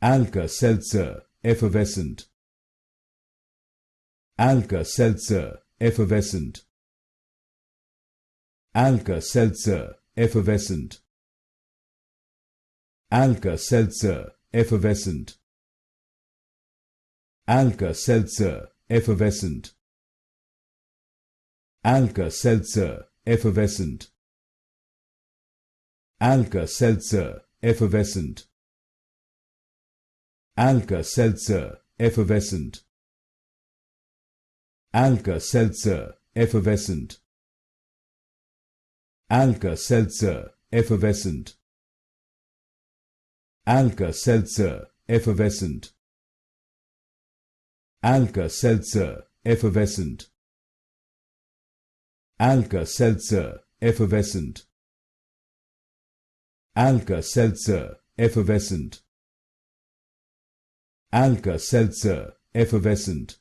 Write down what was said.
Alka-Seltzer Effervescent. Alka-Seltzer Effervescent. Alka-Seltzer Effervescent. Alka-Seltzer Effervescent. Alka-Seltzer Effervescent. Alka-Seltzer Effervescent. Alka-Seltzer Effervescent. Alka-Seltzer Effervescent. Alka-Seltzer Effervescent. Alka-Seltzer Effervescent. Alka-Seltzer Effervescent. Alka-Seltzer Effervescent. Alka-Seltzer Effervescent. Alka-Seltzer Effervescent. Alka-Seltzer Effervescent.